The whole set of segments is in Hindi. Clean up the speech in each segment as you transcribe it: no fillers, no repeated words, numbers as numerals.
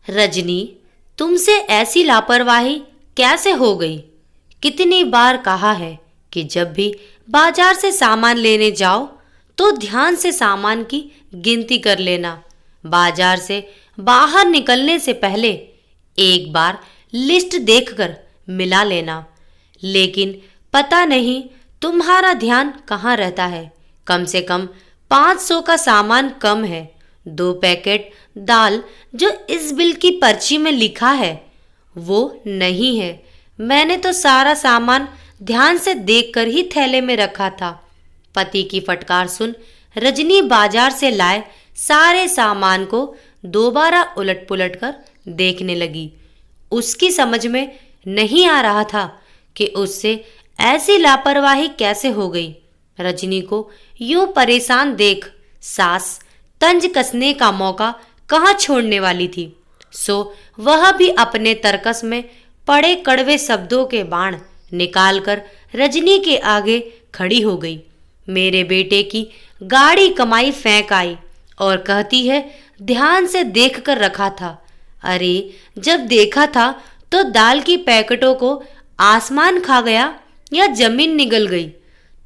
रजनी, तुमसे ऐसी लापरवाही कैसे हो गई? कितनी बार कहा है कि जब भी बाजार से सामान लेने जाओ तो ध्यान से सामान की गिनती कर लेना। बाजार से बाहर निकलने से पहले एक बार लिस्ट देखकर मिला लेना। लेकिन पता नहीं तुम्हारा ध्यान कहाँ रहता है। कम से कम 500 का सामान कम है। 2 पैकेट दाल जो इस बिल की पर्ची में लिखा है वो नहीं है। मैंने तो सारा सामान ध्यान से देखकर ही थैले में रखा था। पति की फटकार सुन रजनी बाजार से लाए सारे सामान को दोबारा उलट पुलट कर देखने लगी। उसकी समझ में नहीं आ रहा था कि उससे ऐसी लापरवाही कैसे हो गई। रजनी को यूं परेशान देख सास तंज कसने का मौका कहाँ छोड़ने वाली थी। सो वह भी अपने तरकस में पड़े कड़वे शब्दों के बाण निकालकर रजनी के आगे खड़ी हो गई। मेरे बेटे की गाड़ी कमाई फेंक आई और कहती है ध्यान से देख कर रखा था। अरे जब देखा था तो दाल की पैकेटों को आसमान खा गया या जमीन निगल गई।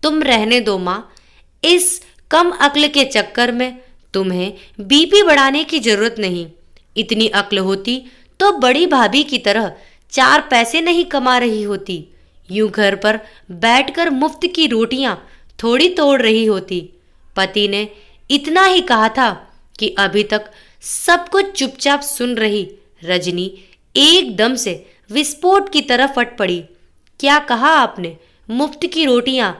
तुम रहने दो माँ, इस कम अक्ल के चक्कर में तुम्हें बीपी बढ़ाने की जरूरत नहीं। इतनी अक्ल होती तो बड़ी भाभी की तरह 4 पैसे नहीं कमा रही होती। यूं घर पर बैठकर मुफ्त की रोटियां थोड़ी तोड़ रही होती। पति ने इतना ही कहा था कि अभी तक सब कुछ चुपचाप सुन रही रजनी एकदम से विस्फोट की तरफ फट पड़ी। क्या कहा आपने? मुफ्त की रोटियां?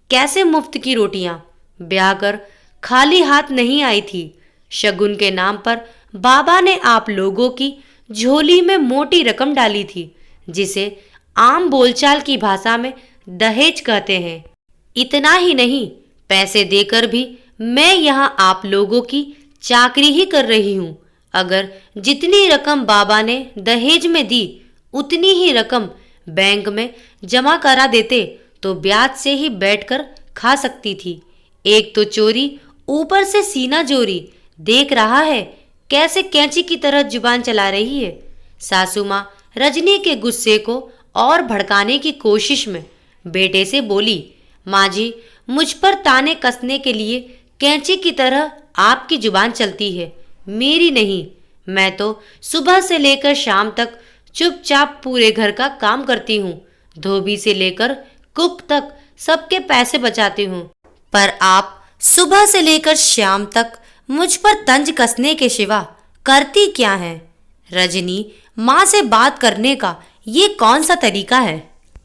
कैसे मुफ्त की रोटियां? ब्याह कर खाली हाथ नहीं आई थी। शगुन के नाम पर बाबा ने आप लोगों की झोली में मोटी रकम डाली थी, जिसे आम बोलचाल की भाषा में दहेज कहते हैं। इतना ही नहीं, पैसे देकर भी मैं यहाँ आप लोगों की चाकरी ही कर रही हूँ। अगर जितनी रकम बाबा ने दहेज में दी उतनी ही रकम बैंक में जमा करा देते तो ब्याज से ही बैठकर खा सकती थी। एक तो चोरी, ऊपर से सीना जोरी। देख रहा है कैसे कैंची की तरह जुबान चला रही है। सासू माँ रजनी के गुस्से को और भड़काने की कोशिश में बेटे से बोली, माँ जी, मुझ पर ताने कसने के लिए कैंची की तरह आपकी जुबान चलती है, मेरी नहीं। मैं तो सुबह से लेकर शाम तक चुपचाप पूरे घर का काम करती हूँ। धोबी से लेकर कुक तक सबके पैसे बचाती हूँ। पर आप सुबह से लेकर शाम तक मुझ पर तंज कसने के सिवा करती क्या हैं? रजनी, माँ से बात करने का ये कौन सा तरीका है?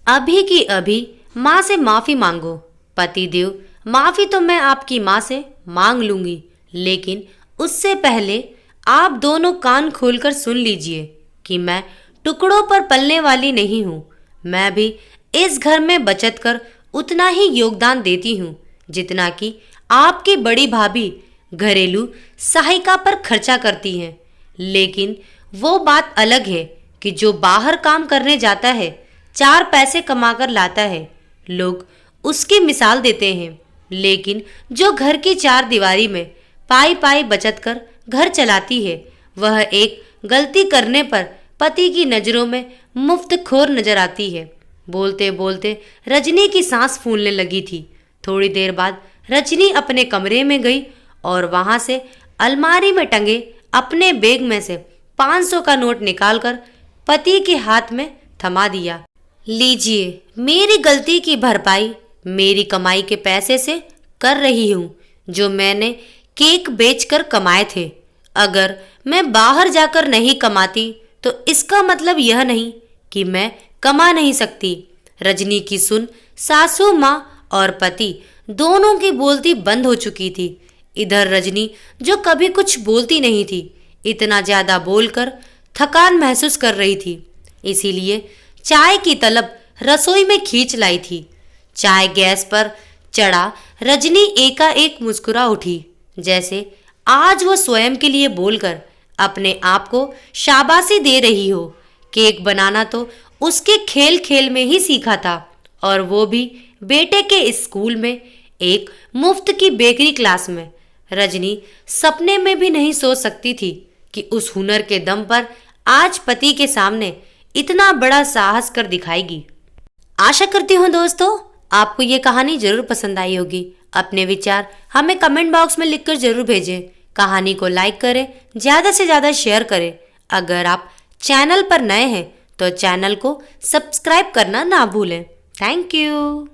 अभी की अभी माँ से माफ़ी मांगो। पतिदेव, माफ़ी तो मैं आपकी माँ से मांग लूँगी, लेकिन उससे पहले आप दोनों कान खोलकर सुन लीजिए कि मैं टुकड़ों पर पलने वाली नहीं हूँ। मैं भी इस घर में बचत कर उतना ही योगदान देती हूँ जितना कि आपकी बड़ी भाभी घरेलू सहायिका पर खर्चा करती हैं। लेकिन वो बात अलग है कि जो बाहर काम करने जाता है, 4 पैसे कमाकर लाता है, लोग उसकी मिसाल देते हैं। लेकिन जो घर की 4 दीवारी में पाई पाई बचत कर घर चलाती है, वह एक गलती करने पर पति की नज़रों में मुफ्त खोर नजर आती है। बोलते बोलते रजनी की सांस फूलने लगी थी। थोड़ी देर बाद रजनी अपने कमरे में गई और वहां से अलमारी में टंगे अपने बैग में से 500 का नोट निकालकर पति के हाथ में थमा दिया। लीजिए, मेरी गलती की भरपाई मेरी कमाई के पैसे से कर रही हूँ, जो मैंने केक बेचकर कमाए थे। अगर मैं बाहर जाकर नहीं कमाती तो इसका मतलब यह नहीं कि मैं कमा नहीं सकती। रजनी की सुन सासू माँ और पति दोनों की बोलती बंद हो चुकी थी। इधर रजनी, जो कभी कुछ बोलती नहीं थी, इतना ज़्यादा बोलकर थकान महसूस कर रही थी। इसीलिए चाय की तलब रसोई में खींच लाई थी। चाय गैस पर चढ़ा रजनी एकाएक मुस्कुरा उठी, जैसे आज वो स्वयं के लिए बोलकर अपने आप को शाबाशी दे रही हो। केक बनाना तो उसके खेल खेल में ही सीखा था, और वो भी बेटे के स्कूल में, एक मुफ्त की बेकरी क्लास में। रजनी सपने में भी नहीं सोच सकती थी कि उस हुनर के दम पर आज पति के सामने इतना बड़ा साहस कर दिखाएगी। आशा करती हूँ दोस्तों आपको ये कहानी जरूर पसंद आई होगी। अपने विचार हमें कमेंट बॉक्स में लिखकर जरूर भेजें। कहानी को लाइक करें, ज़्यादा से ज़्यादा शेयर करें। अगर आप चैनल पर नए हैं तो चैनल को सब्सक्राइब करना ना भूलें। Thank you.